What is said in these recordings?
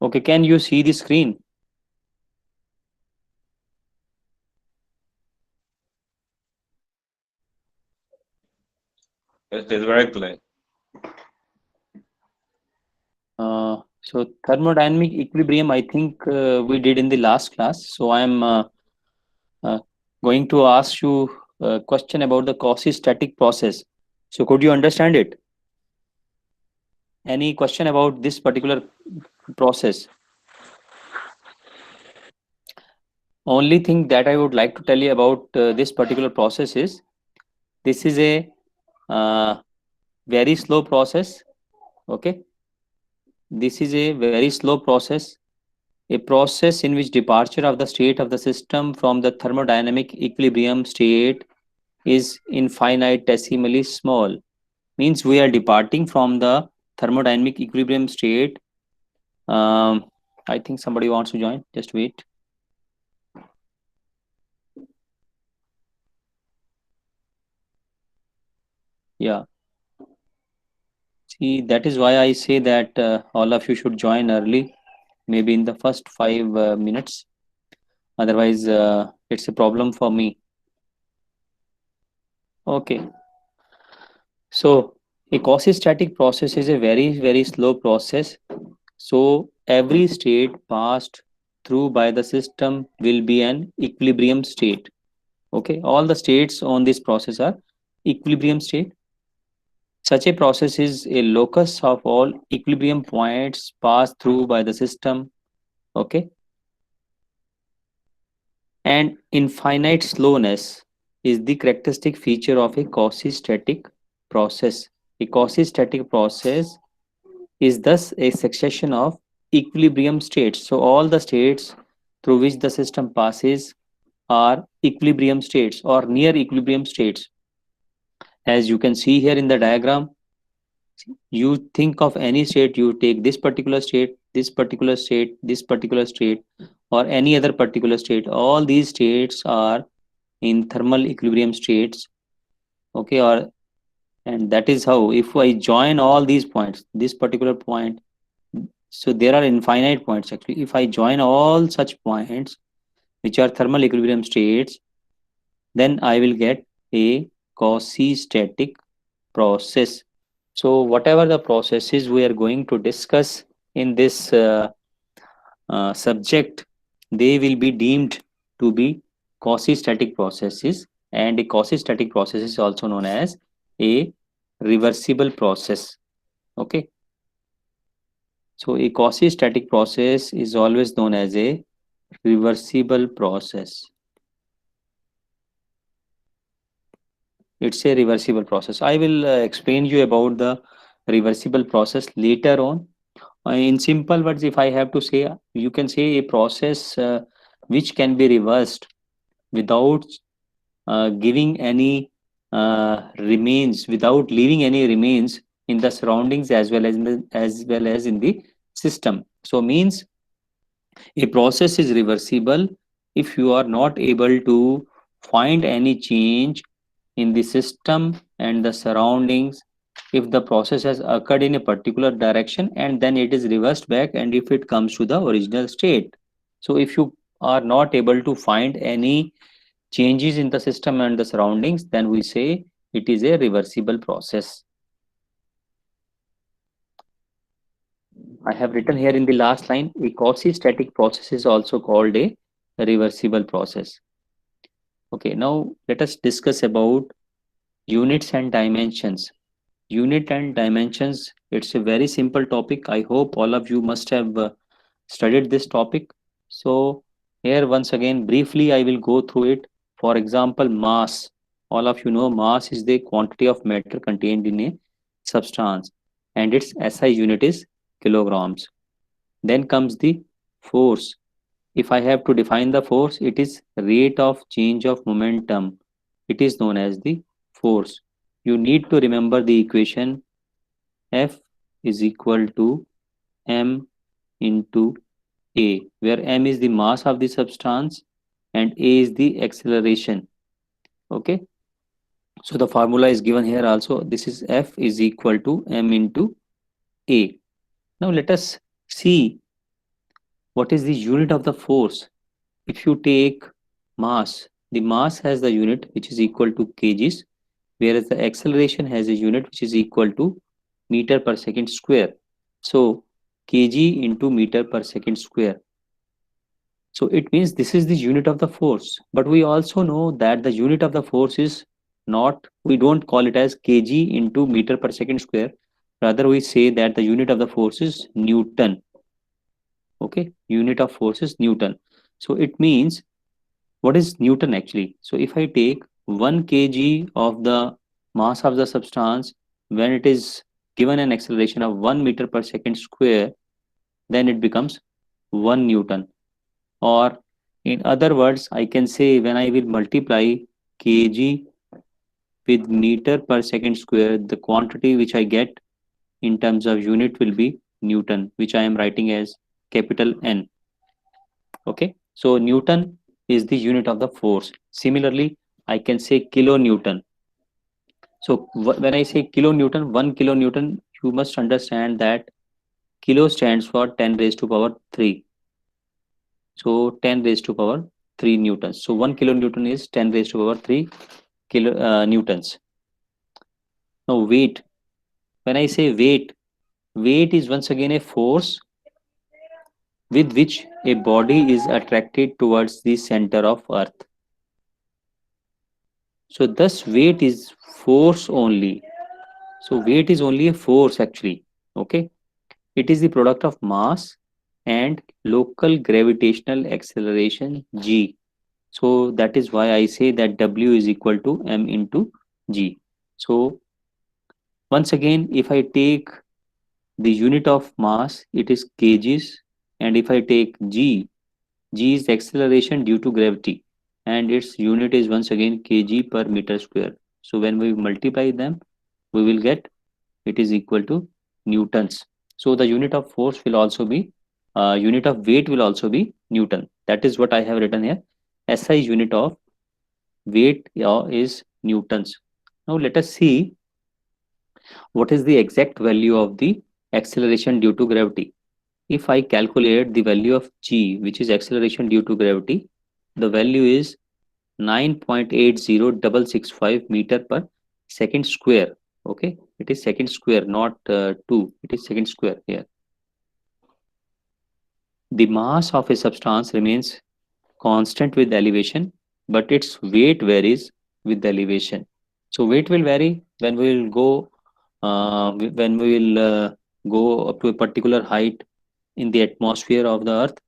Okay, can you see the screen? It is very clear. So thermodynamic equilibrium, I think we did in the last class. So I'm uh, going to ask you a question about the quasi-static process. So could you understand it? Any question about this particular process? Only thing that I would like to tell you about this particular process is this is a uh, very slow process. Okay, this is a very slow process, a process in which departure of the state of the system from the thermodynamic equilibrium state is infinitesimally small. Means we are departing from the thermodynamic equilibrium state. um, I think somebody wants to join, just wait. Yeah, see, that is why I say that all of you should join early, maybe in the first 5 minutes. Otherwise it's a problem for me. Okay, so a quasi-static process is a very slow process. So every state passed through by the system will be an equilibrium state. Okay, all the states on this process are equilibrium state. Such a process is a locus of all equilibrium points passed through by the system. Okay, and infinite slowness is the characteristic feature of a quasi-static process. A quasi-static process is thus a succession of equilibrium states. So all the states through which the system passes are equilibrium states or near equilibrium states. As you can see here in the diagram, you think of any state, you take this particular state, this particular state, this particular state, or any other particular state. All these states are in thermal equilibrium states. Okay, or and that is how if I join all these points, this particular point, so there are infinite points actually. If I join all such points which are thermal equilibrium states, then I will get a quasi-static process. So whatever the processes we are going to discuss in this subject, they will be deemed to be quasi-static processes, and a quasi-static process is also known as a reversible process. Okay, so a quasi-static process is always known as a reversible process. It's a reversible process. I will explain you about the reversible process later on. In simple words, if I have to say, you can say a process which can be reversed without giving any remains, without leaving any remains in the surroundings as well as in the system. So means a process is reversible if you are not able to find any change in the system and the surroundings, if the process has occurred in a particular direction and then it is reversed back and if it comes to the original state. So if you are not able to find any changes in the system and the surroundings, then we say it is a reversible process. I have written here in the last line, a quasi-static process is also called a reversible process. Okay, now let us discuss about units and dimensions. Unit and dimensions, it's a very simple topic. I hope all of you must have studied this topic. So here once again briefly I will go through it. For example, mass. All of you know mass is the quantity of matter contained in a substance and its SI unit is kilograms. Then comes the force. If I have to define the force, it is rate of change of momentum. It is known as the force. You need to remember the equation F is equal to m into a, where m is the mass of the substance and a is the acceleration. Okay, so the formula is given here also. This is F is equal to m into a. Now let us see what is the unit of the force. If you take mass, the mass has the unit which is equal to kgs, whereas the acceleration has a unit which is equal to meter per second square. So kg into meter per second square. So it means this is the unit of the force. But we also know that the unit of the force is not, we don't call it as kg into meter per second square. Rather, we say that the unit of the force is Newton. Okay, unit of force is Newton. So it means, what is Newton actually? So if I take 1 kg of the mass of the substance, when it is given an acceleration of 1 meter per second square, then it becomes 1 Newton. Or in other words, I can say when I will multiply kg with meter per second square, the quantity which I get in terms of unit will be Newton, which I am writing as capital N. Okay, so Newton is the unit of the force. Similarly, I can say kilonewton. So when I say kilonewton, 1 kilonewton, you must understand that kilo stands for 10 raised to power 3. So 10 raised to power 3 newtons. So 1 kilonewton is 10 raised to power 3 newtons. Now weight. When I say weight, weight is once again a force with which a body is attracted towards the center of earth. So thus weight is force only. So weight is only a force actually. Okay. It is the product of mass and local gravitational acceleration g. So that is why I say that W is equal to m into g. So once again, if I take the unit of mass, it is kgs, and if I take g, g is acceleration due to gravity, and its unit is once again kg per meter square. So when we multiply them, we will get it is equal to newtons. So the unit of force will also be, unit of weight will also be Newton. That is what I have written here. SI unit of weight is newtons. Now let us see what is the exact value of the acceleration due to gravity. If I calculate the value of g, which is acceleration due to gravity, the value is 9.80665 meter per second square. Okay, it is second square, not 2. It is second square here. The mass of a substance remains constant with elevation, but its weight varies with elevation. So weight will vary when we will go when we will go up to a particular height in the atmosphere of the earth,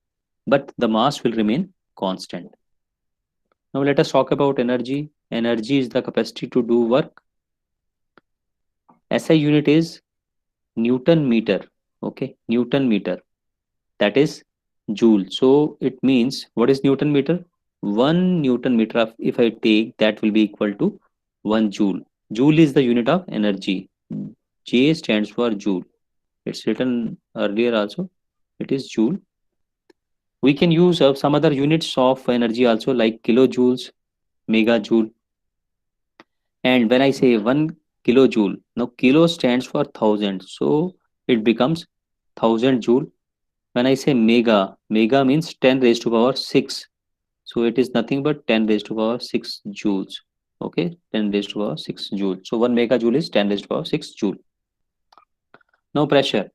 but the mass will remain constant. Now let us talk about energy. Energy is the capacity to do work. SI unit is Newton meter. Okay, Newton meter, that is joule. So it means, what is Newton meter? 1 Newton meter of, if I take, that will be equal to 1 joule. Joule is the unit of energy. J stands for joule. It's written earlier also. It is joule. We can use some other units of energy also, like kilojoules, megajoule. And when I say 1 kilojoule, now kilo stands for 1000. So it becomes 1000 joule. When I say mega, mega means 10 raised to power 6. So it is nothing but 10 raised to power 6 joules. Okay, 10 raised to power 6 joule. So 1 megajoule is 10 raised to power 6 joule. Now pressure.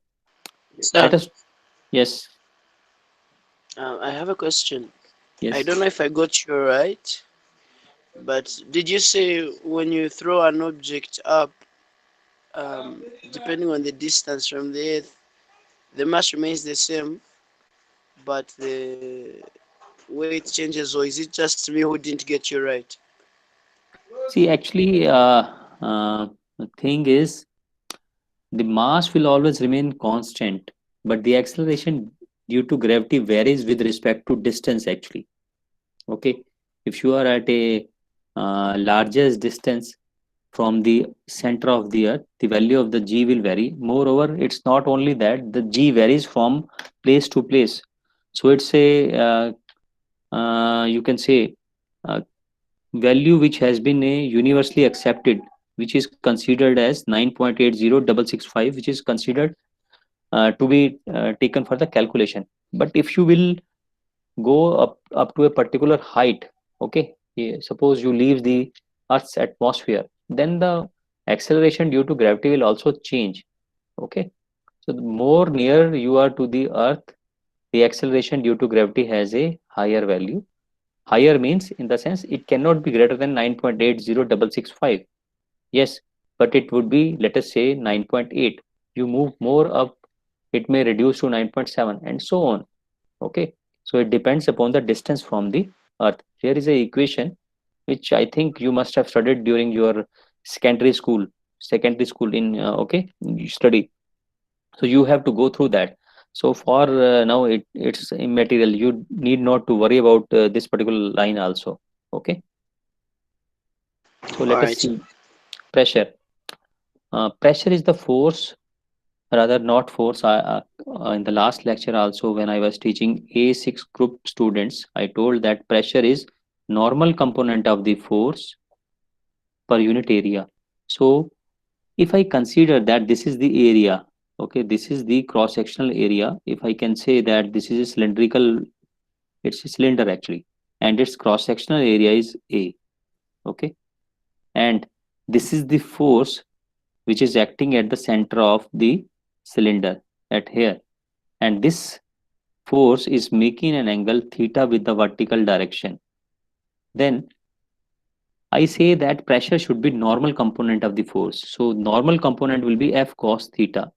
Sir, Let us, yes, I have a question. I yes. don't know if I got you right, but did you say when you throw an object up, depending on the distance from the Earth, the mass remains the same, but the weight changes, or is it just me who didn't get you right? See, actually, the thing is, the mass will always remain constant, but the acceleration due to gravity varies with respect to distance, actually. Okay, if you are at a largest distance from the center of the earth, the value of the g will vary. Moreover, it's not only that, the g varies from place to place. So it's a you can say uh, value which has been a universally accepted, which is considered as 9.80665, which is considered to be taken for the calculation. But if you will go up to a particular height, okay, suppose you leave the Earth's atmosphere, then the acceleration due to gravity will also change. Okay, so the more near you are to the Earth, the acceleration due to gravity has a higher value. Higher means in the sense it cannot be greater than 9.80665. Yes, but it would be, let us say, 9.8. You move more up, it may reduce to 9.7 and so on. Okay, so it depends upon the distance from the Earth. Here is a equation which I think you must have studied during your secondary school, in okay, you study. So you have to go through that. So for now, it's immaterial. You need not to worry about this particular line also. Okay, so let us Right. see pressure. Pressure is the force, rather not force. In the last lecture also, when I was teaching A6 group students, I told that pressure is normal component of the force per unit area. So if I consider that this is the area, okay, this is the cross sectional area. If I can say that this is a cylindrical, it's a cylinder actually, and its cross sectional area is A, okay, and this is the force which is acting at the center of the cylinder at here, and this force is making an angle theta with the vertical direction. Then I say that pressure should be normal component of the force. So normal component will be F cos theta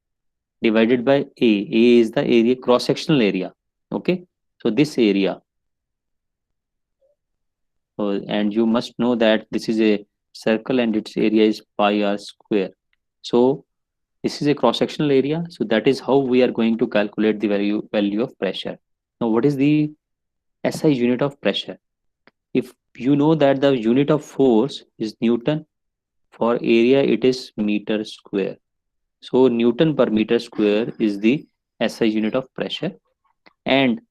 divided by A. A is the area, cross sectional area. Okay. So this area, and you must know that this is a circle and its area is pi r square. So this is a cross sectional area. So that is how we are going to calculate the value of pressure. Now, what is the SI unit of pressure? If you know that the unit of force is Newton, for area it is meter square. So Newton per meter square is the SI unit of pressure. And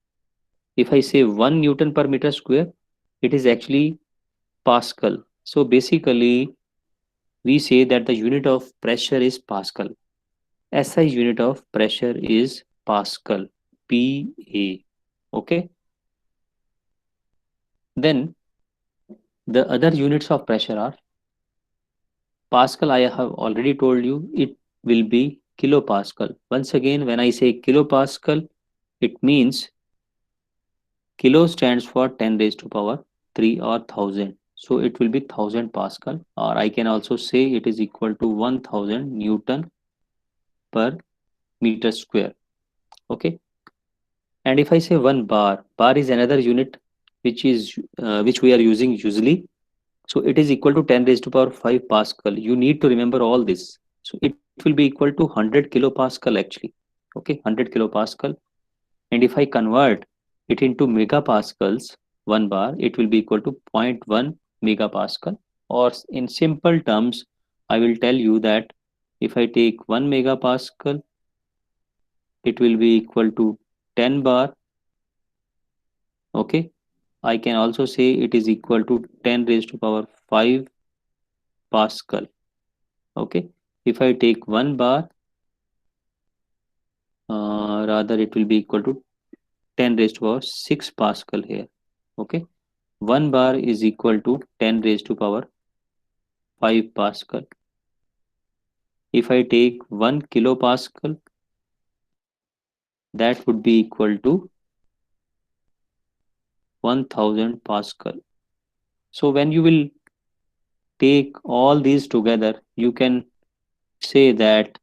if I say 1 Newton per meter square, it is actually Pascal. So basically, we say that the unit of pressure is Pascal. SI unit of pressure is Pascal. PA. Okay. Then the other units of pressure are Pascal. I have already told you it will be kilopascal. Once again, when I say kilopascal, it means kilo stands for 10 raised to power 3 or 1000. So it will be 1000 Pascal, or I can also say it is equal to 1000 Newton per meter square. Okay. And if I say 1 bar, bar is another unit which we are using usually. So it is equal to 10 raised to power 5 Pascal. You need to remember all this. So it will be equal to 100 kilopascal actually. Okay, 100 kilopascal. And if I convert it into megapascals, 1 bar, it will be equal to zero point 0.1 megapascal. Or in simple terms, I will tell you that if I take 1 megapascal, it will be equal to 10 bar. Okay, I can also say it is equal to 10 raised to power 5 Pascal. Okay, if I take 1 bar, rather it will be equal to 10 raised to power 6 Pascal here. Okay, 1 bar is equal to 10 raised to power 5 Pascal. If I take 1 kilopascal, that would be equal to 1000 Pascal. So when you will take all these together, you can say that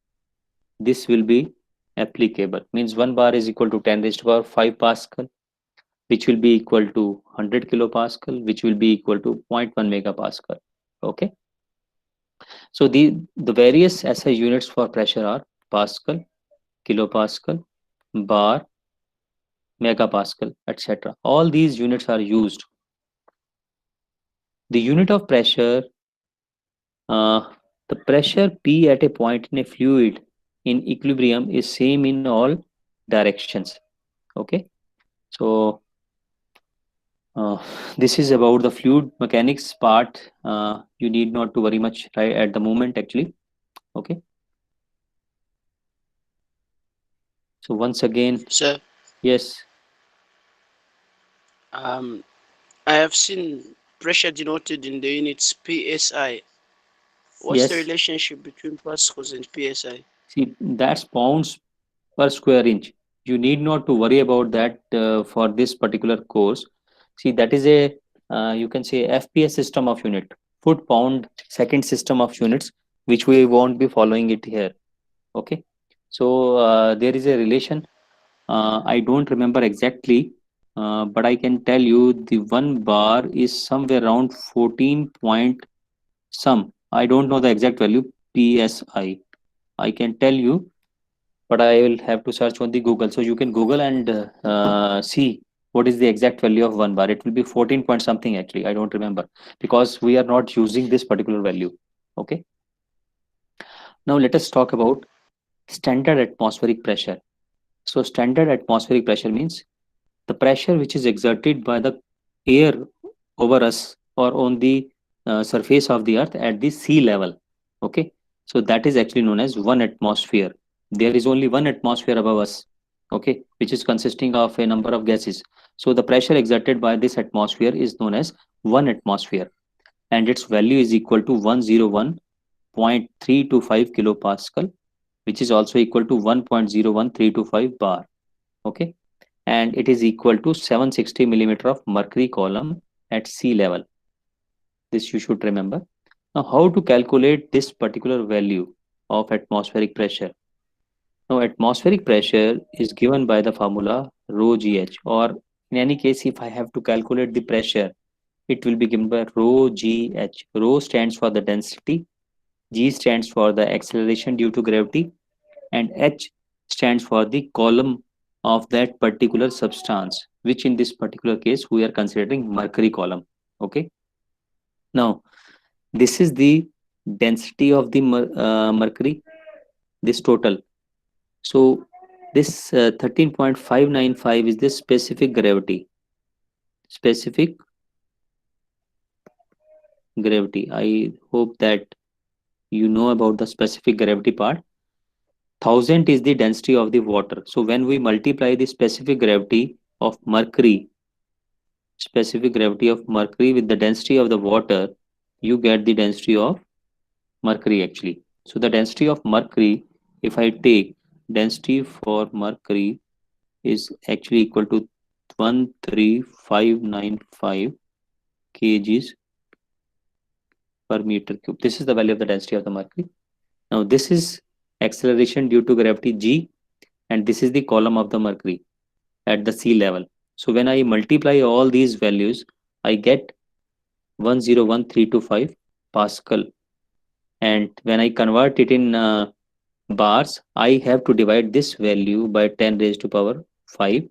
this will be applicable. Means 1 bar is equal to 10 raised to power 5 Pascal, which will be equal to 100 kilopascal, which will be equal to zero point 0.1 megapascal. Okay. So the various SI units for pressure are Pascal, kilopascal, bar, megapascal, etc. All these units are used. The unit of pressure, uh, the pressure P at a point in a fluid in equilibrium is same in all directions. Okay. So uh, this is about the fluid mechanics part. You need not to worry much right at the moment actually. Okay. So once again, So yes, um, I have seen pressure denoted in the units PSI. What's the yes. relationship between pascals and PSI? See, that's pounds per square inch. You need not to worry about that for this particular course. See, that is a you can say FPS system of unit, foot pound second system of units, which we won't be following it here. Okay, so there is a relation. I don't remember exactly, but I can tell you the one bar is somewhere around 14 point some. I don't know the exact value PSI. I can tell you, but I will have to search on the Google. So you can Google and see what is the exact value of one bar. It will be 14 point something actually. I don't remember because we are not using this particular value. Okay. Now let us talk about standard atmospheric pressure. So standard atmospheric pressure means the pressure which is exerted by the air over us or on the surface of the earth at the sea level. Okay, so that is actually known as one atmosphere. There is only one atmosphere above us, okay, which is consisting of a number of gases. So the pressure exerted by this atmosphere is known as one atmosphere, and its value is equal to 101.325 kilopascal, which is also equal to 1.01325 bar. Okay, and it is equal to 760 millimeter of mercury column at sea level. This you should remember. Now, how to calculate this particular value of atmospheric pressure? Now, atmospheric pressure is given by the formula rho gh, or in any case, if I have to calculate the pressure, it will be given by rho gh. Rho stands for the density, g stands for the acceleration due to gravity, and H stands for the column of that particular substance, which in this particular case we are considering mercury column. Okay. Now, this is the density of the mercury, this total. So, this 13.595 is the specific gravity. Specific gravity. I hope that you know about the specific gravity part. 1000 is the density of the water. So, when we multiply the specific gravity of mercury with the density of the water, you get the density of mercury actually. So the density of mercury, if I take density for mercury is actually equal to 13595 kgs per meter cube. This is the value of the density of the mercury. Now this is acceleration due to gravity g, and this is the column of the mercury at the sea level. So when I multiply all these values, I get 101,325 Pascal. And when I convert it in bars, I have to divide this value by 10 raised to power 5,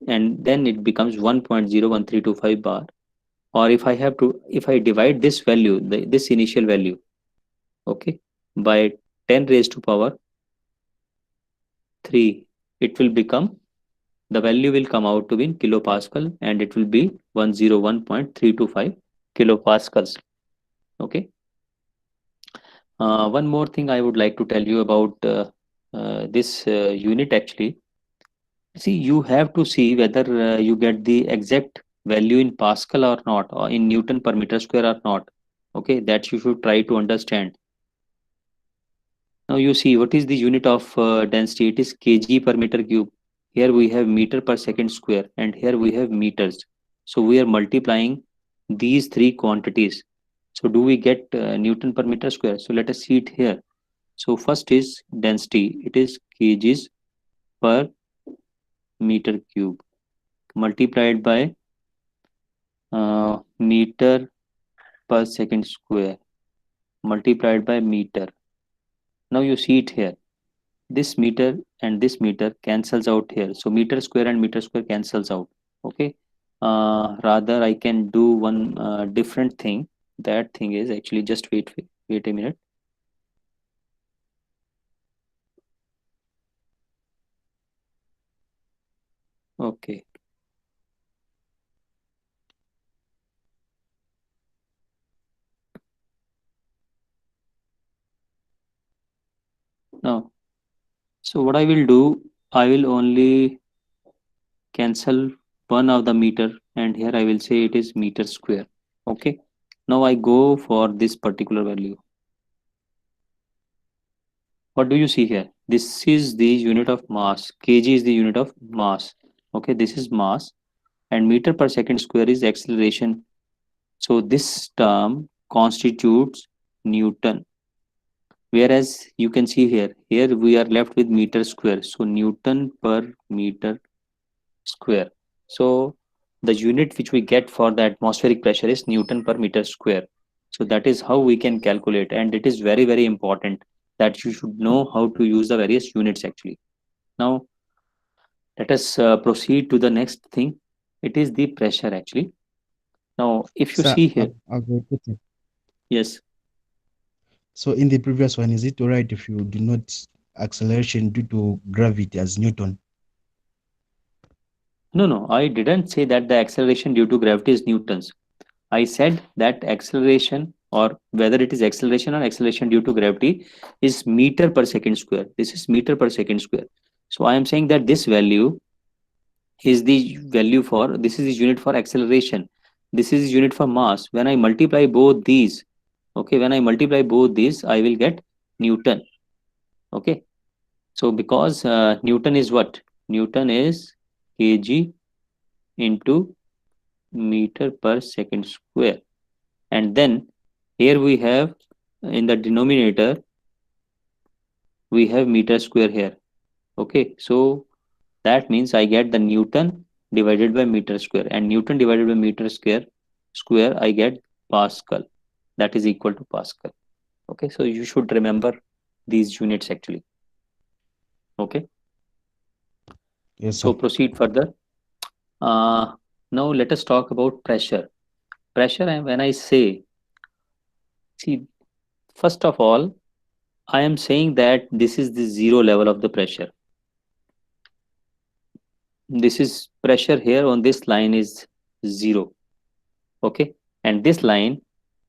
and then it becomes 1.01325 bar. Or if I divide this value, this initial value, okay, by 10 raised to power 3, it will become, the value will come out to be in kilopascal, and it will be 101.325 kilopascals. Okay. One more thing I would like to tell you about this unit actually. See, you have to see whether you get the exact value in Pascal or not, or in Newton per meter square or not. Okay, that you should try to understand. Now you see what is the unit of density? It is kg per meter cube. Here we have meter per second square, and here we have meters. So we are multiplying these three quantities. So do we get Newton per meter square? So let us see it here. So first is density. It is kgs per meter cube multiplied by meter per second square multiplied by meter. Now you see it here. This meter and this meter cancels out here. So meter square and meter square cancels out. Okay. Rather, I can do one different thing. That thing is actually just wait a minute. Okay. Now, so what I will do. I will only cancel one of the meter, and here I will say it is meter square. Okay. Now I go for this particular value. What do you see here? This is the unit of mass. Kg is the unit of mass. Okay, this is mass, and meter per second square is acceleration. So this term constitutes Newton. Whereas you can see here we are left with meter square. So Newton per meter square. So the unit which we get for the atmospheric pressure is Newton per meter square. So that is how we can calculate, and it is very, very important that you should know how to use the various units actually. Now let us proceed to the next thing. It is the pressure actually. Now if you Sir, see here, I've got a question. yes, So in the previous one, is it all right if you denote acceleration due to gravity as Newton? no, I didn't say that the acceleration due to gravity is Newton's. I said that acceleration, or whether it is acceleration or acceleration due to gravity, is meter per second square. This is meter per second square. So I am saying that this value is the value for, this is the unit for acceleration. This is the unit for mass. When I multiply both these, okay, when I multiply both these, I will get Newton. Okay. So because Newton is what? Newton is kg into meter per second square. And then here we have in the denominator we have meter square here. Okay, so that means I get the Newton divided by meter square, and Newton divided by meter square I get Pascal. That is equal to Pascal. Okay, so you should remember these units actually. Okay, Yes, so sir. proceed further. uh, Now let us talk about pressure. Pressure, and when I say, see, first of all, I am saying that this is the zero level of the pressure. This is pressure here on this line is zero. Okay, and this line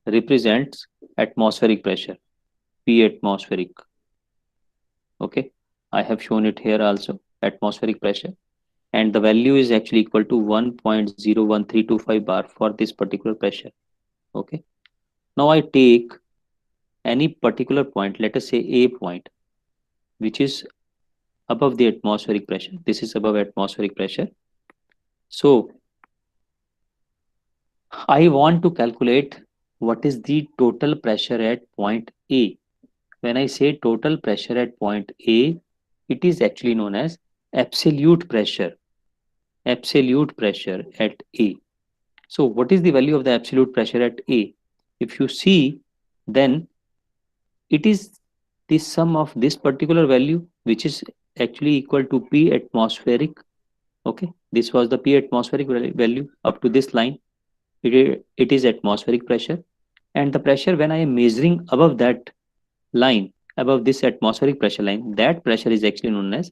represents atmospheric pressure, P atmospheric. Okay, I have shown it here also, atmospheric pressure, and the value is actually equal to 1.01325 bar for this particular pressure. Okay, now I take any particular point, let us say A point, which is above the atmospheric pressure. This is above atmospheric pressure. So I want to calculate what is the total pressure at point A. When I say total pressure at point A, it is actually known as absolute pressure. Absolute pressure at A. So what is the value of the absolute pressure at A? If you see, then it is the sum of this particular value, which is actually equal to P atmospheric. Okay, this was the P atmospheric value up to this line. It is atmospheric pressure, and the pressure when I am measuring above that line, above this atmospheric pressure line, that pressure is actually known as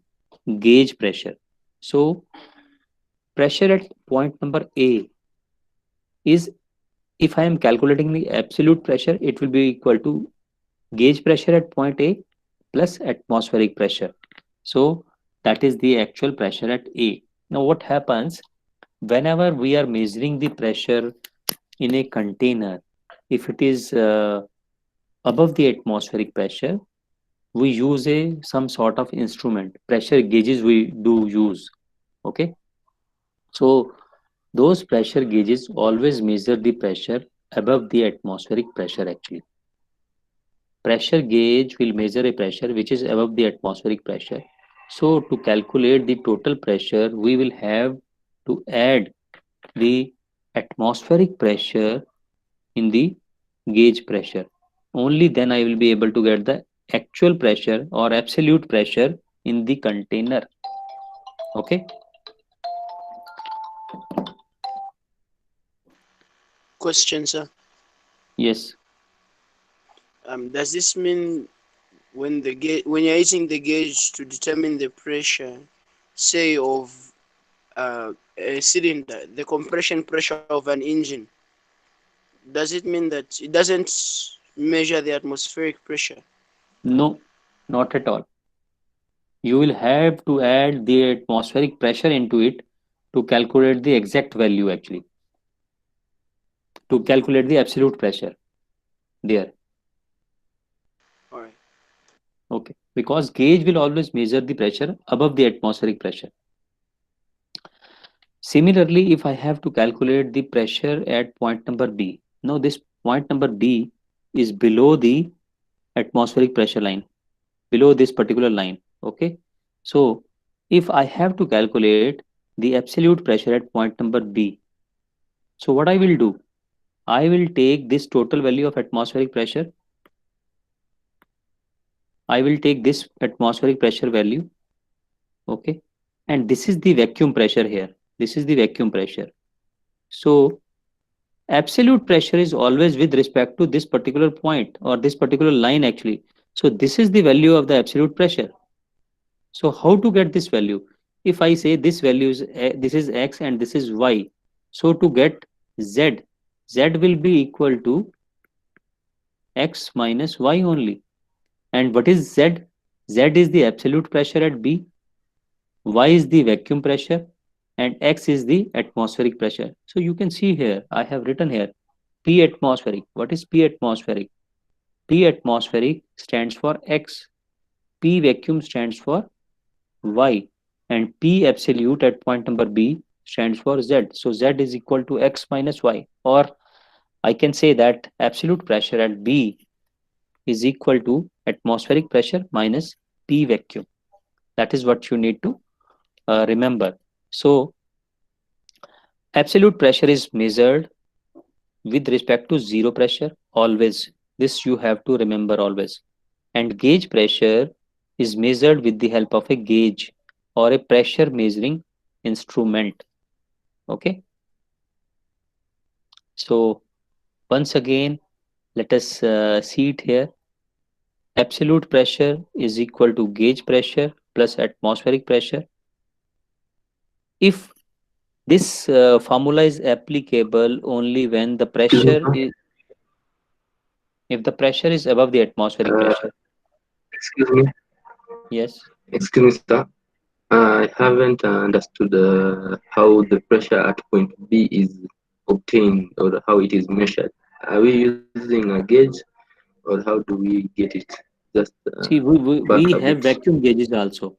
gauge pressure. So pressure at point number A is, if I am calculating the absolute pressure, it will be equal to gauge pressure at point A plus atmospheric pressure. So that is the actual pressure at A. Now what happens whenever we are measuring the pressure in a container, if it is above the atmospheric pressure, we use a some sort of instrument, pressure gauges we do use. Okay, so those pressure gauges always measure the pressure above the atmospheric pressure actually. Pressure gauge will measure a pressure which is above the atmospheric pressure. So to calculate the total pressure we will have to add the atmospheric pressure in the gauge pressure. Only then I will be able to get the actual pressure or absolute pressure in the container. Okay, Question, sir. yes. Does this mean when you're using the gauge to determine the pressure, say of a cylinder, the compression pressure of an engine, does it mean that it doesn't measure the atmospheric pressure? No, not at all. You will have to add the atmospheric pressure into it to calculate the exact value, actually, to calculate the absolute pressure there. All right. Okay, because gauge will always measure the pressure above the atmospheric pressure. Similarly, if I have to calculate the pressure at point number B, now this point number B is below the atmospheric pressure line, below this particular line. Okay, so if I have to calculate the absolute pressure at point number B, so what I will do, I will take this total value of atmospheric pressure, I will take this atmospheric pressure value. Okay, and this is the vacuum pressure here, this is the vacuum pressure. So absolute pressure is always with respect to this particular point or this particular line, actually. So this is the value of the absolute pressure. So how to get this value? If I say this value is this is x and this is y, so to get z, z will be equal to x minus y only. And what is z? Z is the absolute pressure at B, y is the vacuum pressure, and x is the atmospheric pressure. So you can see here I have written here P atmospheric. What is P atmospheric? P atmospheric stands for X, P vacuum stands for Y, and P absolute at point number B stands for Z. So Z is equal to X minus Y. Or I can say that absolute pressure at B is equal to atmospheric pressure minus P vacuum. That is what you need to remember. So absolute pressure is measured with respect to zero pressure always. This you have to remember always. And gauge pressure is measured with the help of a gauge or a pressure measuring instrument. Okay, so once again, let us see it here. Absolute pressure is equal to gauge pressure plus atmospheric pressure. If this formula is applicable only when the Excuse me, pressure sir. is, if the pressure is above the atmospheric Uh, pressure. excuse me, Yes. excuse me, sir. I haven't understood how the pressure at point B is obtained or how it is measured. Are we using a gauge or how do we get it? Just See, we back a have bit. vacuum gauges also.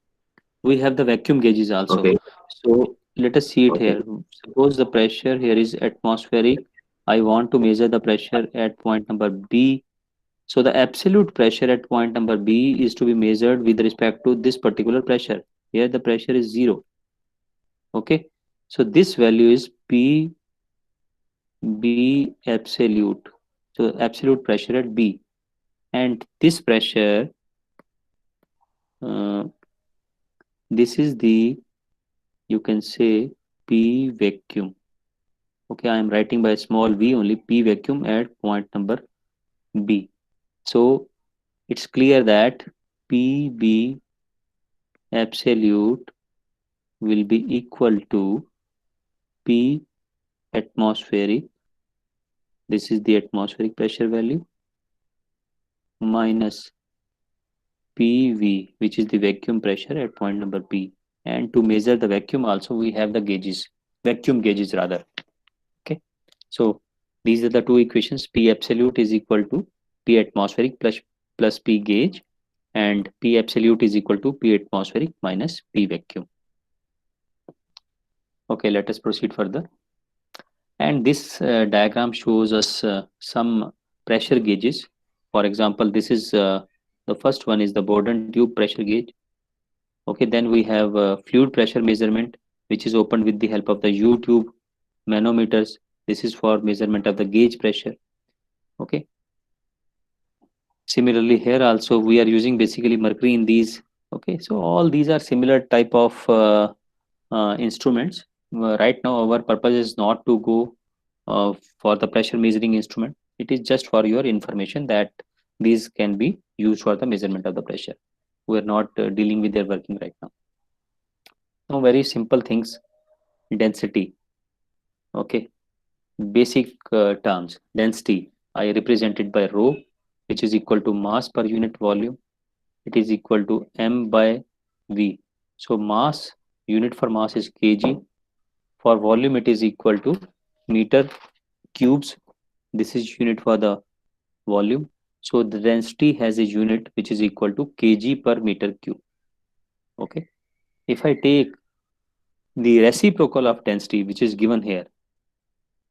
We have the vacuum gauges also. Okay, So let us see it okay, here. Suppose the pressure here is atmospheric. I want to measure the pressure at point number B. So the absolute pressure at point number B is to be measured with respect to this particular pressure. Here the pressure is zero. Okay. So this value is PB absolute. So absolute pressure at B. And this pressure, uh, this is the, you can say, P vacuum. Okay, I am writing by small v only, P vacuum at point number B. So it's clear that PB absolute will be equal to P atmospheric, this is the atmospheric pressure value, minus PV, which is the vacuum pressure at point number B. And to measure the vacuum also we have the gauges, vacuum gauges rather. Okay, so these are the two equations. P absolute is equal to P atmospheric plus P gauge, and P absolute is equal to P atmospheric minus P vacuum. Okay, let us proceed further. And this diagram shows us some pressure gauges. For example, this is the first one is the Bourdon tube pressure gauge. Okay, then we have fluid pressure measurement, which is opened with the help of the U tube manometers. This is for measurement of the gauge pressure. Okay, similarly here also we are using basically mercury in these. Okay, so all these are similar type of instruments. Right now our purpose is not to go for the pressure measuring instrument. It is just for your information that these can be used for the measurement of the pressure. We are not dealing with their working right now. Now very simple things. Density. Okay, basic terms. Density I represent it by rho, which is equal to mass per unit volume. It is equal to m by V. So mass, unit for mass is kg. For volume, it is equal to meter cubes. This is unit for the volume. So the density has a unit which is equal to kg per meter cube. Okay. If I take the reciprocal of density, which is given here,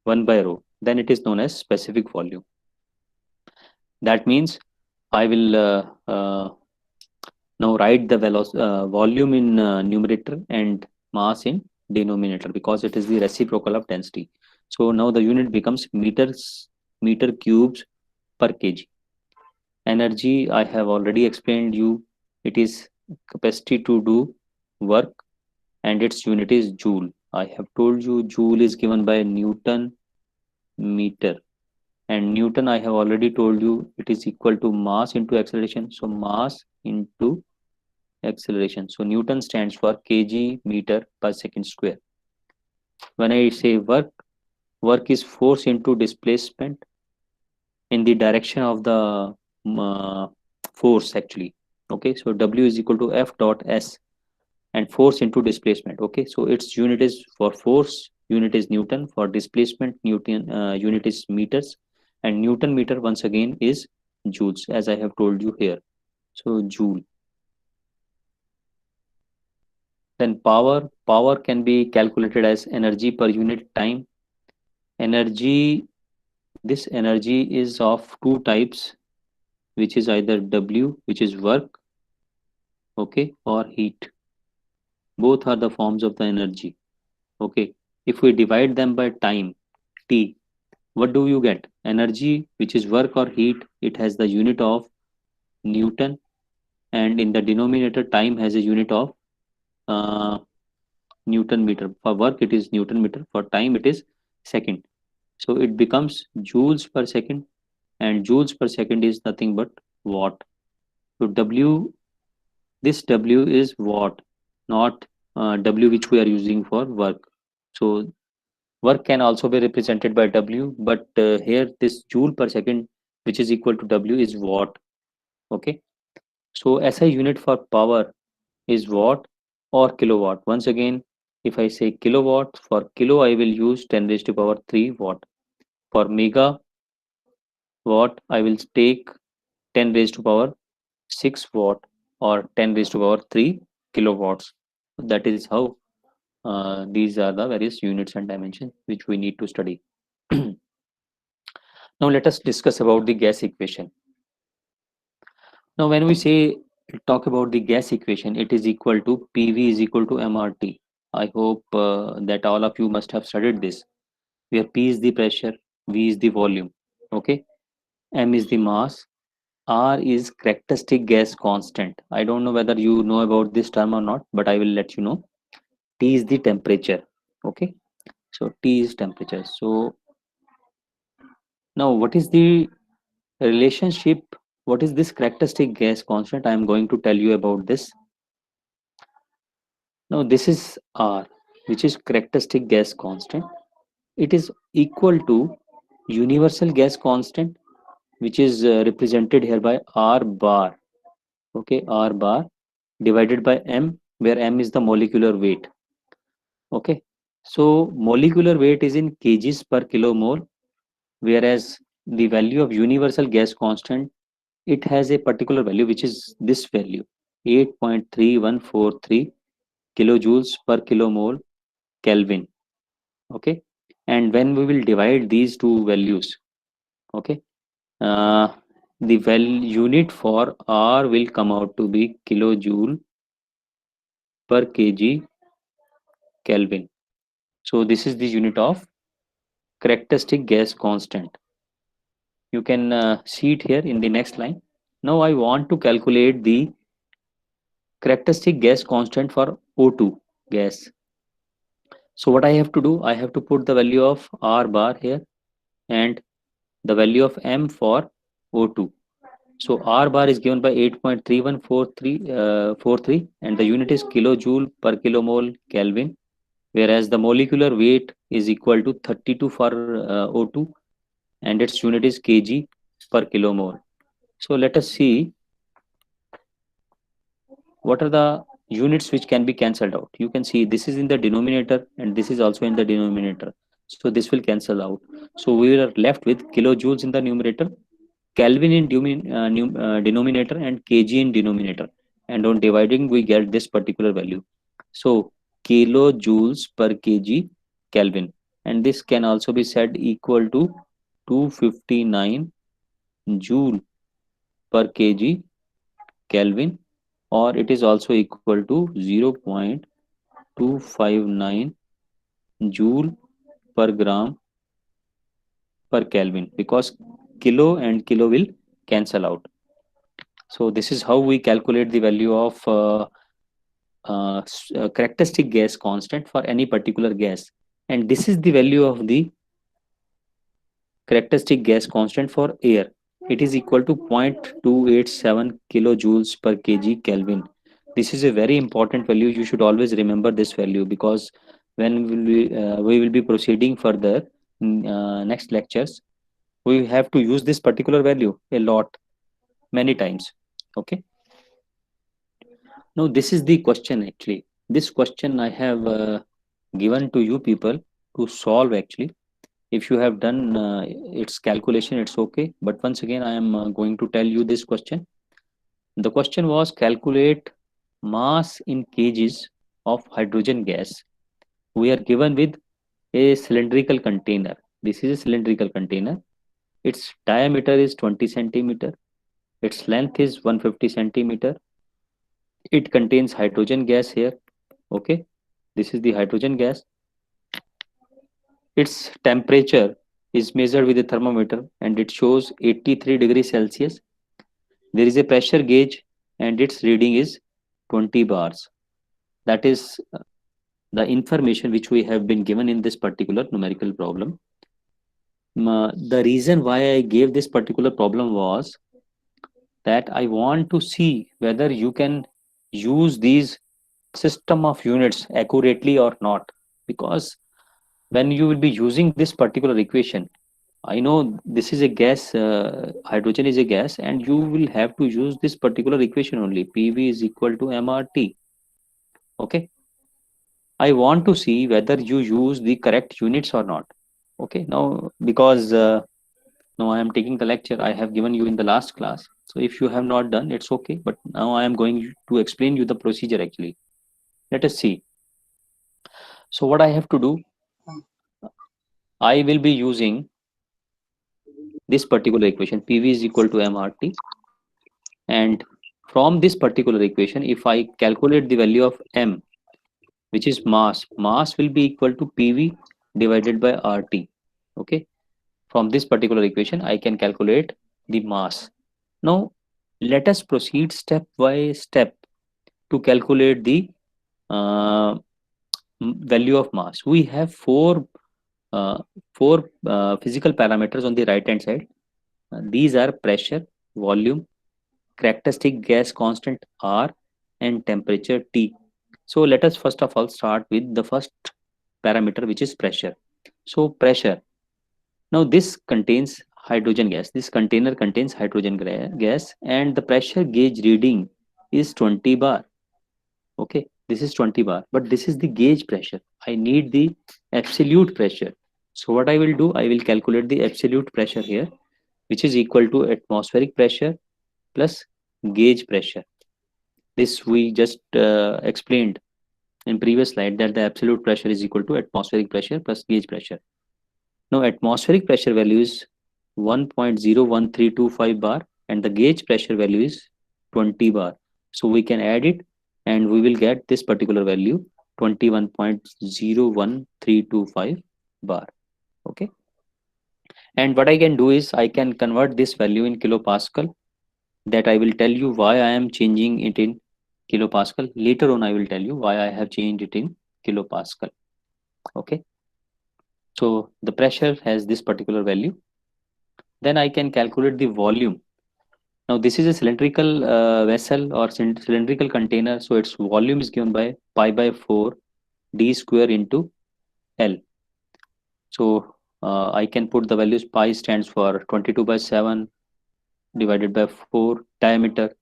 1 by rho, then it is known as specific volume. That means I will now write the volume in numerator and mass in denominator because it is the reciprocal of density. So now the unit becomes meter cubes per kg. Energy, I have already explained you. It is capacity to do work and its unit is joule. I have told you joule is given by Newton meter, and Newton I have already told you it is equal to mass into acceleration. So mass into acceleration. So Newton stands for kg meter per second square. When I say work, work is force into displacement in the direction of the uh, force actually. Okay, so W is equal to F dot S and force into displacement. Okay, so its unit is for force, unit is Newton, for displacement, Newton unit is meters, and Newton meter once again is joules, as I have told you here. So joule. Then power can be calculated as energy per unit time. Energy, this energy is of two types, which is either W, which is work, okay, or heat. Both are the forms of the energy. Okay, if we divide them by time, T, what do you get? Energy, which is work or heat, it has the unit of Newton, and in the denominator, time has a unit of uh, Newton meter. For work, it is Newton meter. For time, it is second. So it becomes joules per second, and joules per second is nothing but watt. So W, this W is watt, not W which we are using for work. So work can also be represented by W, but here this joule per second, which is equal to W, is watt. Okay. So SI unit for power is watt or kilowatt. Once again, if I say kilowatt, for kilo I will use 10 raised to power 3 watt. For megawatt, I will take 10 raised to power 6 watt or 10 raised to power 3 kilowatts. That is how these are the various units and dimensions which we need to study. Now let us discuss about the gas equation. Now when we say talk about the gas equation, it is equal to PV is equal to MRT. I hope that all of you must have studied this, where P is the pressure, V is the volume, okay, M is the mass, R is characteristic gas constant. I don't know whether you know about this term or not, but I will let you know. T is the temperature, okay. So T is temperature. So now what is the relationship, what is this characteristic gas constant? I am going to tell you about this. Now this is R, which is characteristic gas constant. It is equal to universal gas constant, which is represented here by R bar. Okay, R bar divided by M, where M is the molecular weight. Okay, so molecular weight is in kgs per kilomole, whereas the value of universal gas constant, it has a particular value which is this value, 8.3143 kilojoules per kilomole Kelvin. Okay, and when we will divide these two values, okay, uh, the unit for R will come out to be kilojoule per kg Kelvin. So this is the unit of characteristic gas constant. You can see it here in the next line. Now I want to calculate the characteristic gas constant for O2 gas. So what I have to do, I have to put the value of R bar here and the value of M for O2. So R bar is given by 8.3143 and the unit is kilojoule per kilomole Kelvin, whereas the molecular weight is equal to 32 for O2 and its unit is kg per kilomole. So let us see what are the units which can be cancelled out. You can see this is in the denominator and this is also in the denominator. So this will cancel out. So we are left with kilojoules in the numerator, Kelvin in denominator, and kg in denominator. And on dividing, we get this particular value. So kilojoules per kg Kelvin. And this can also be said equal to 259 joule per kg Kelvin, or it is also equal to 0.259 joule per gram per Kelvin, because kilo and kilo will cancel out. So this is how we calculate the value of characteristic gas constant for any particular gas. And this is the value of the characteristic gas constant for air. It is equal to 0.287 kilojoules per kg Kelvin. This is a very important value. You should always remember this value, because when we will be proceeding further in next lectures, we have to use this particular value a lot, many times. Okay. Now this is the question actually. This question I have given to you people to solve actually. If you have done its calculation, it's okay. But once again, I am going to tell you this question. The question was, calculate mass in kgs of hydrogen gas. We are given with a cylindrical container. This is a cylindrical container. Its diameter is 20 centimeter. Its length is 150 centimeter. It contains hydrogen gas here. Okay. This is the hydrogen gas. Its temperature is measured with a thermometer and it shows 83 degrees Celsius. There is a pressure gauge and its reading is 20 bars. That is the information which we have been given in this particular numerical problem. The reason why I gave this particular problem was that I want to see whether you can use these system of units accurately or not. Because when you will be using this particular equation, I know this is a gas, hydrogen is a gas, and you will have to use this particular equation only. PV is equal to MRT. Okay. I want to see whether you use the correct units or not. Okay. Now, because now I am taking the lecture I have given you in the last class. So if you have not done, it's okay. But now I am going to explain you the procedure actually. Let us see. So what I have to do, I will be using this particular equation. PV is equal to MRT. And from this particular equation, if I calculate the value of M, which is mass will be equal to PV divided by RT. Okay. From this particular equation, I can calculate the mass. Now, let us proceed step by step to calculate the uh, value of mass. We have uh, four physical parameters on the right hand side. These are pressure, volume, characteristic gas constant R, and temperature T. So let us first of all start with the first parameter, which is pressure. So pressure. Now this contains hydrogen gas. This container contains hydrogen gas, and the pressure gauge reading is 20 bar. Okay, this is 20 bar, but this is the gauge pressure. I need the absolute pressure. So what I will do, I will calculate the absolute pressure here, which is equal to atmospheric pressure plus gauge pressure. This we just explained in previous slide, that the absolute pressure is equal to atmospheric pressure plus gauge pressure. Now atmospheric pressure value is 1.01325 bar and the gauge pressure value is 20 bar. So we can add it and we will get this particular value, 21.01325 bar. Okay. And what I can do is I can convert this value in kilopascal. That I will tell you why I am changing it in kilopascal. Later on, I will tell you why I have changed it in kilopascal. Okay. So the pressure has this particular value. Then I can calculate the volume. Now this is a cylindrical vessel or cylindrical container. So its volume is given by pi by 4 d square into L. So I can put the values. Pi stands for 22 by 7 divided by 4 diameter.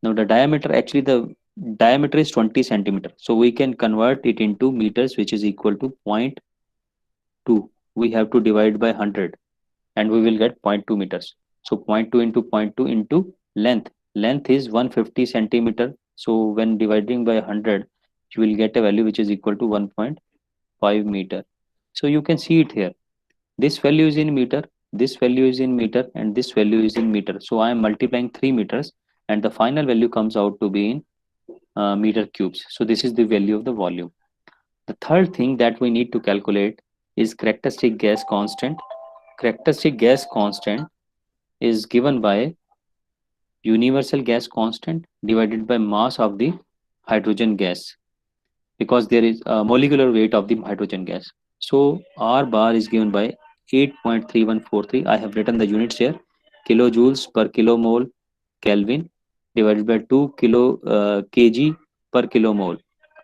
Now the diameter, actually the diameter is 20 centimeter. So we can convert it into meters, which is equal to zero point 0.2. We have to divide by 100 and we will get zero point 0.2 meters. So zero point 0.2 into zero point 0.2 into length. Length is 150 centimeter. So when dividing by 100, you will get a value which is equal to 1.5 meter. So you can see it here. This value is in meter, this value is in meter, and this value is in meter. So I am multiplying 3 meters, and the final value comes out to be in meter cubes. So this is the value of the volume. The third thing that we need to calculate is characteristic gas constant. Characteristic gas constant is given by universal gas constant divided by mass of the hydrogen gas, because there is a molecular weight of the hydrogen gas. So R bar is given by 8.3143. I have written the units here: kilojoules per kilomole Kelvin divided by 2 kg per kilomole.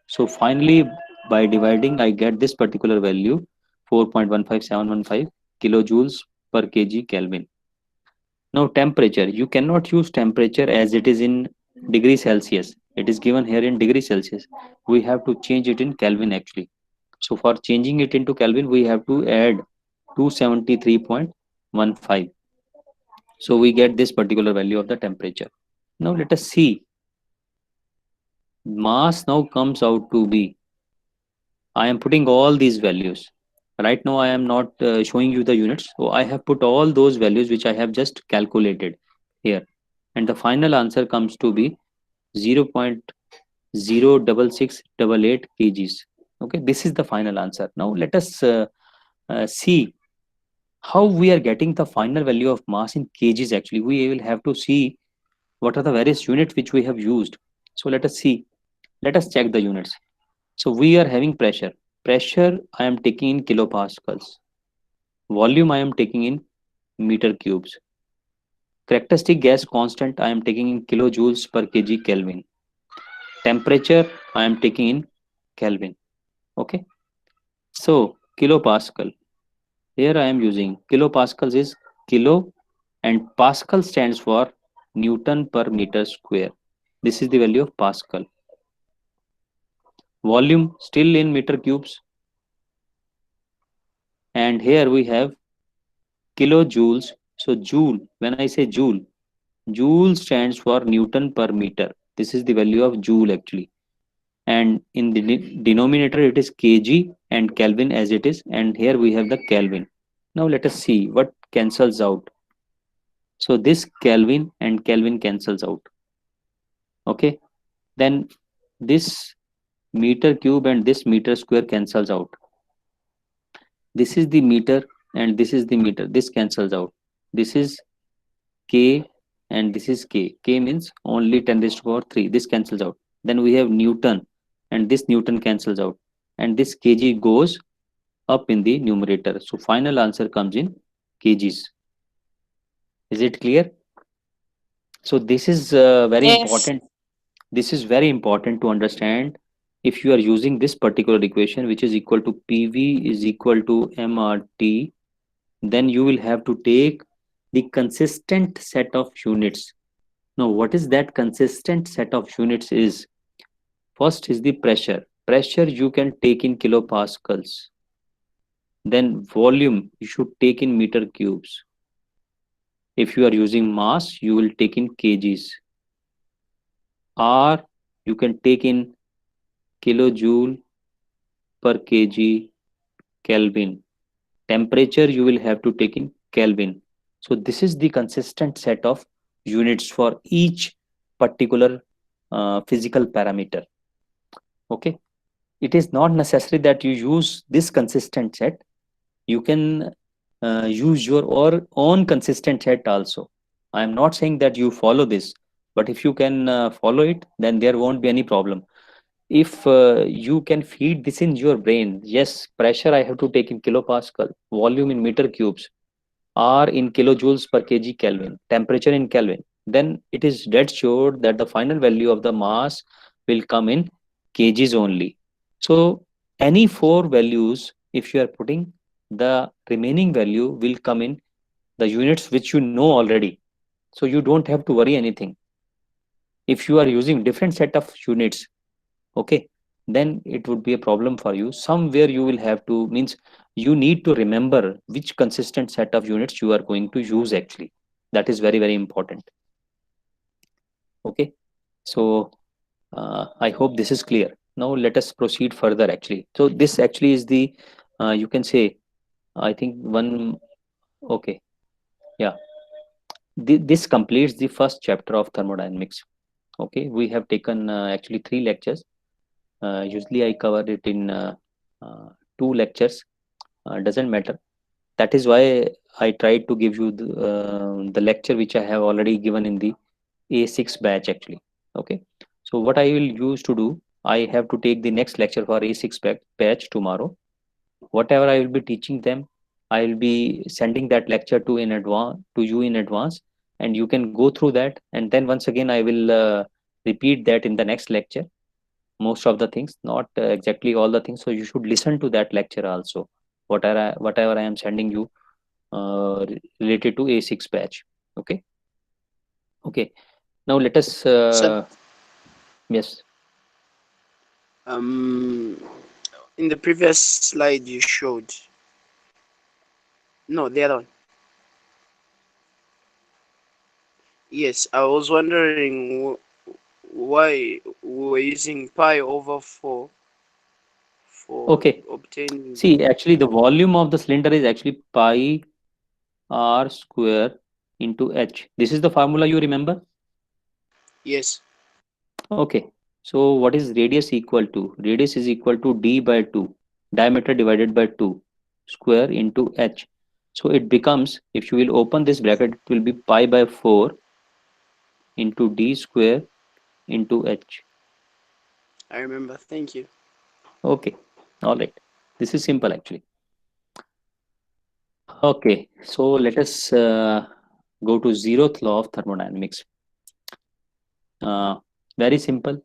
So finally, by dividing, I get this particular value, 4.15715 kilojoules per kg Kelvin. Now temperature, you cannot use temperature as it is in degree Celsius. It is given here in degree Celsius. We have to change it in Kelvin actually. So for changing it into Kelvin, we have to add 273.15. So we get this particular value of the temperature. Now let us see. Mass now comes out to be, I am putting all these values. Right now I am not showing you the units. So I have put all those values which I have just calculated here. And the final answer comes to be 0.06688 kgs. Okay, this is the final answer. Now let us see how we are getting the final value of mass in kgs. Actually, we will have to see what are the various units which we have used. So let us see. Let us check the units. So we are having pressure. Pressure I am taking in kilopascals. Volume I am taking in meter cubes. Characteristic gas constant I am taking in kilojoules per kg Kelvin. Temperature I am taking in Kelvin. Okay. So kilopascal. Here I am using kilopascals is kilo, and pascal stands for Newton per meter square. This is the value of pascal. Volume still in meter cubes, and here we have kilojoules. So joule, when I say joule, joule stands for Newton per meter. This is the value of joule actually. And in the denominator it is kg and Kelvin as it is, and here we have the Kelvin. Now let us see what cancels out. So this Kelvin and Kelvin cancels out. Okay, then this meter cube and this meter square cancels out. This is the meter and this is the meter. This cancels out. This is K and this is K. K means only 10 raised to power 3. This cancels out. Then we have Newton and this Newton cancels out. And this kg goes up in the numerator. So final answer comes in kgs. Is it clear? So this is very Yes. important. This is very important to understand. If you are using this particular equation, which is equal to PV is equal to MRT, then you will have to take the consistent set of units. Now, what is that consistent set of units is? First is the pressure. Pressure you can take in kilopascals. Then volume you should take in meter cubes. If you are using mass, you will take in kgs. R you can take in kilojoule per kg Kelvin. Temperature you will have to take in Kelvin. So this is the consistent set of units for each particular physical parameter. Okay, it is not necessary that you use this consistent set. You can use your own consistent set also. I am not saying that you follow this, but if you can follow it, then there won't be any problem. If you can feed this in your brain, yes, pressure I have to take in kilopascal, volume in meter cubes, R in kilojoules per kg Kelvin, temperature in Kelvin, then it is dead sure that the final value of the mass will come in kgs only. So any four values, if you are putting, the remaining value will come in the units which you know already. So you don't have to worry anything. If you are using different set of units, okay, then it would be a problem for you. Somewhere you will have to, means you need to remember which consistent set of units you are going to use actually. That is very, very important. Okay, so I hope this is clear. Now let us proceed further actually. So this actually is the, you can say, I think one, okay, yeah, this completes the first chapter of thermodynamics. Okay, we have taken actually 3 lectures. Usually I cover it in 2 lectures. Doesn't matter. That is why I tried to give you the lecture which I have already given in the A6 batch actually. Okay. So what I will use to do, I have to take the next lecture for A6 batch tomorrow. Whatever I will be teaching them, I will be sending that lecture to you in advance, and you can go through that. And then once again, I will repeat that in the next lecture. Most of the things, not exactly all the things. So you should listen to that lecture also. Whatever I am sending you related to A6 batch. Okay. Okay. Now let us. So, Yes. in the previous slide you showed, no, the other one. Yes, I was wondering why we were using pi over 4 for Okay. obtaining the. See, actually, the volume of the cylinder is actually pi r square into h. This is the formula you remember? Yes, Okay. So what is radius equal to? Radius is equal to d by 2, diameter divided by 2 square into h. So it becomes, if you will open this bracket, it will be pi by 4 into d square into h. I remember. Thank you. Okay. All right. This is simple actually. Okay. So let us go to zeroth law of thermodynamics. Uh, Very simple.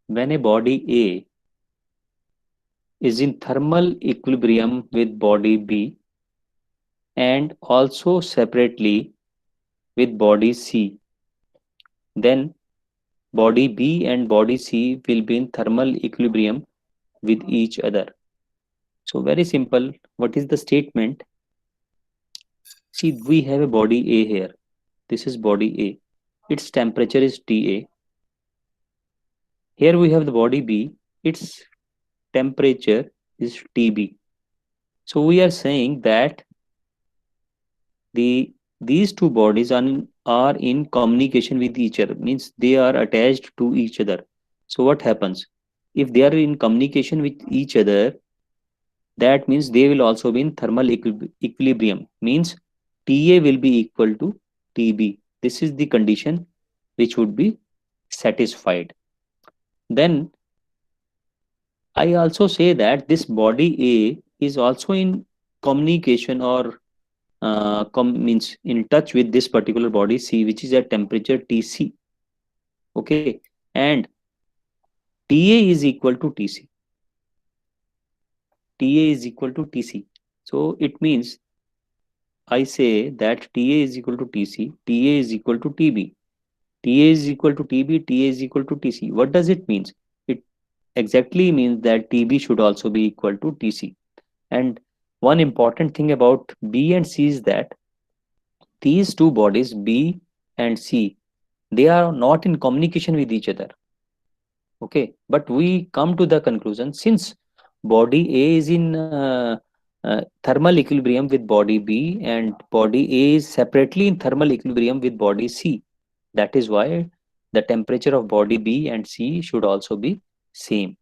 When a body A is in thermal equilibrium with body B and also separately with body C, then body B and body C will be in thermal equilibrium with each other. So very simple. What is the statement? See, we have a body A here. This is body A. Its temperature is TA. Here we have the body B. Its temperature is TB. So we are saying that the these two bodies are in communication with each other, means they are attached to each other. So what happens if they are in communication with each other? That means they will also be in thermal equilibrium, means Ta will be equal to Tb. This is the condition which would be satisfied. Then I also say that this body A is also in communication or means in touch with this particular body C, which is at temperature Tc. Okay, and Ta is equal to Tc. Ta is equal to Tc. So it means I say that Ta is equal to Tc, Ta is equal to Tb, Ta is equal to Tb, Ta is equal to Tc. What does it means? It exactly means that Tb should also be equal to Tc. And one important thing about B and C is that these two bodies, B and C, they are not in communication with each other. Okay, but we come to the conclusion, since body A is in thermal equilibrium with body B and body A is separately in thermal equilibrium with body C, that is why the temperature of body B and C should also be same.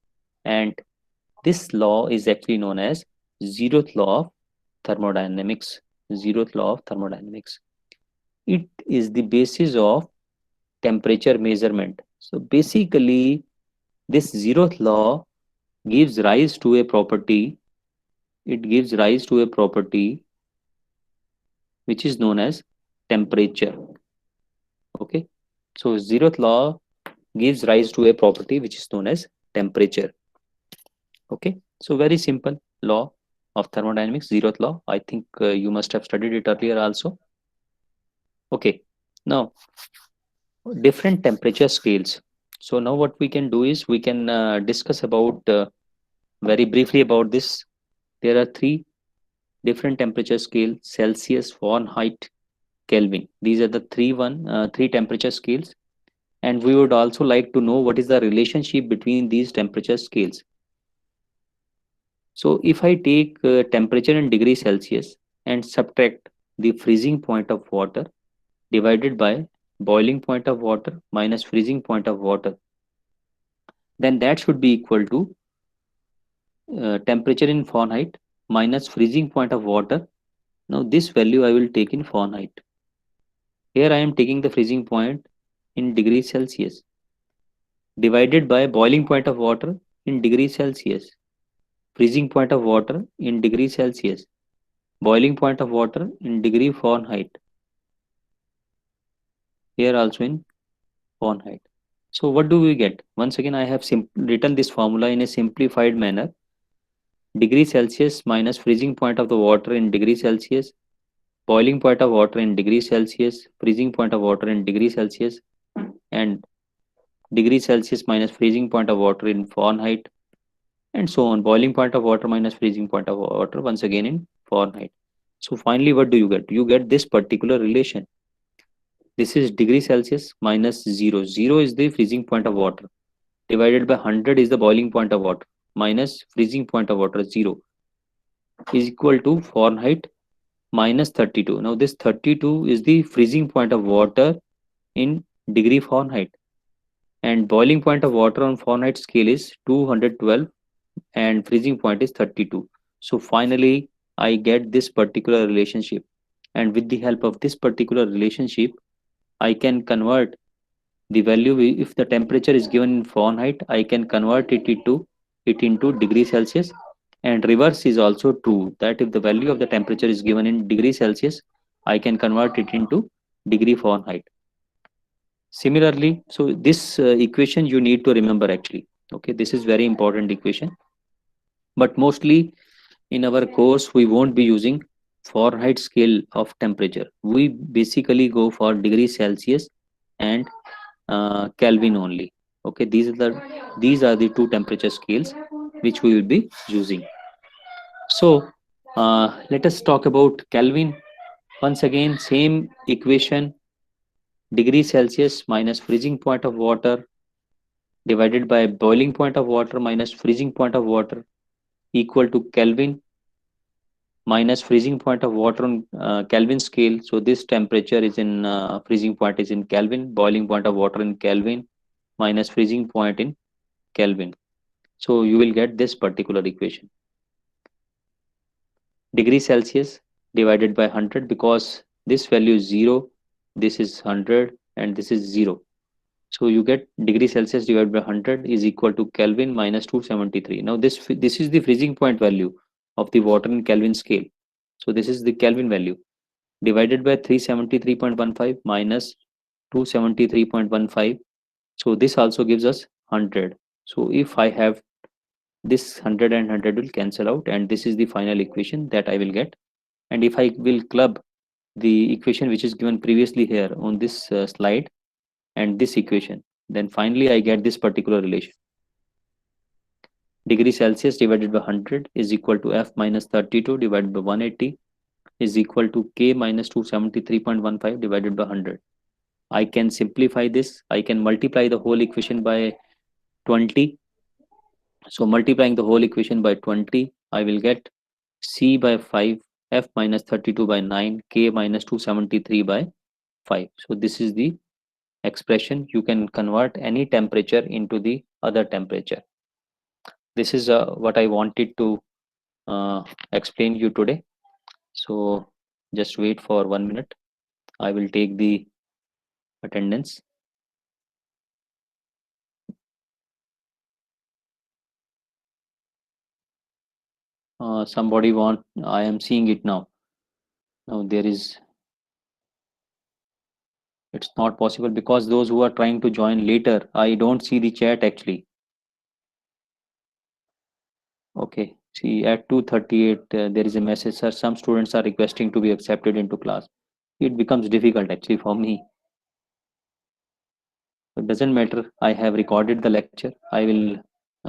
And this law is actually known as zeroth law of thermodynamics. Zeroth law of thermodynamics. It is the basis of temperature measurement. So basically, this zeroth law gives rise to a property. It gives rise to a property which is known as temperature. Okay. So zeroth law gives rise to a property which is known as temperature. Okay. So very simple law of thermodynamics, zeroth law. I think you must have studied it earlier also. Okay. Now, different temperature scales. So now what we can do is we can discuss about very briefly about this. There are three different temperature scale: Celsius, Fahrenheit, Kelvin. These are the three temperature scales, and we would also like to know what is the relationship between these temperature scales. So if I take temperature in degree Celsius and subtract the freezing point of water divided by boiling point of water minus freezing point of water, then that should be equal to temperature in Fahrenheit minus freezing point of water. Now this value I will take in Fahrenheit. Here I am taking the freezing point in degrees Celsius divided by boiling point of water in degrees Celsius, freezing point of water in degrees Celsius, boiling point of water in degree Fahrenheit, here also in Fahrenheit. So what do we get? Once again, I have written this formula in a simplified manner. Degree Celsius minus freezing point of the water in degree Celsius, boiling point of water in degree Celsius, freezing point of water in degree Celsius, and degree Celsius minus freezing point of water in Fahrenheit, and so on. Boiling point of water minus freezing point of water once again in Fahrenheit. So finally, what do you get? You get this particular relation. This is degree Celsius minus 0. 0 is the freezing point of water. Divided by 100 is the boiling point of water. Minus freezing point of water 0 is equal to Fahrenheit minus 32. Now this 32 is the freezing point of water in degree Fahrenheit. And boiling point of water on Fahrenheit scale is 212 and freezing point is 32. So finally, I get this particular relationship. And with the help of this particular relationship, I can convert the value. If the temperature is given in Fahrenheit, I can convert it into degree Celsius. And reverse is also true, that if the value of the temperature is given in degree Celsius, I can convert it into degree Fahrenheit. Similarly, so this equation you need to remember actually. Okay, this is very important equation. But mostly in our course, we won't be using Fahrenheit scale of temperature. We basically go for degree Celsius and Kelvin only. Okay, these are the two temperature scales which we will be using. So let us talk about Kelvin. Once again, same equation: degree Celsius minus freezing point of water divided by boiling point of water minus freezing point of water equal to Kelvin minus freezing point of water on Kelvin scale. So this temperature is in freezing point is in Kelvin, boiling point of water in Kelvin minus freezing point in Kelvin. So you will get this particular equation. Degree Celsius divided by 100, because this value is 0, this is 100 and this is 0. So you get degree Celsius divided by 100 is equal to Kelvin minus 273. Now this is the freezing point value of the water in Kelvin scale. So this is the Kelvin value divided by 373.15 minus 273.15. So this also gives us 100. So if I have this 100 and 100 will cancel out, and this is the final equation that I will get. And if I will club the equation which is given previously here on this slide and this equation, then finally I get this particular relation. Degree Celsius divided by 100 is equal to F minus 32 divided by 180 is equal to K minus 273.15 divided by 100. I can simplify this. I can multiply the whole equation by 20. So multiplying the whole equation by 20, I will get C by 5, F minus 32 by 9, K minus 273 by 5. So this is the expression. You can convert any temperature into the other temperature. This is what I wanted to explain you today. So just wait for 1 minute. I will take the attendance. Somebody want, I am seeing it now. Now there is, it's not possible because those who are trying to join later, I don't see the chat actually. Okay, see at 2:38 there is a message, sir, some students are requesting to be accepted into class. It becomes difficult actually for me. So it doesn't matter. I have recorded the lecture. I will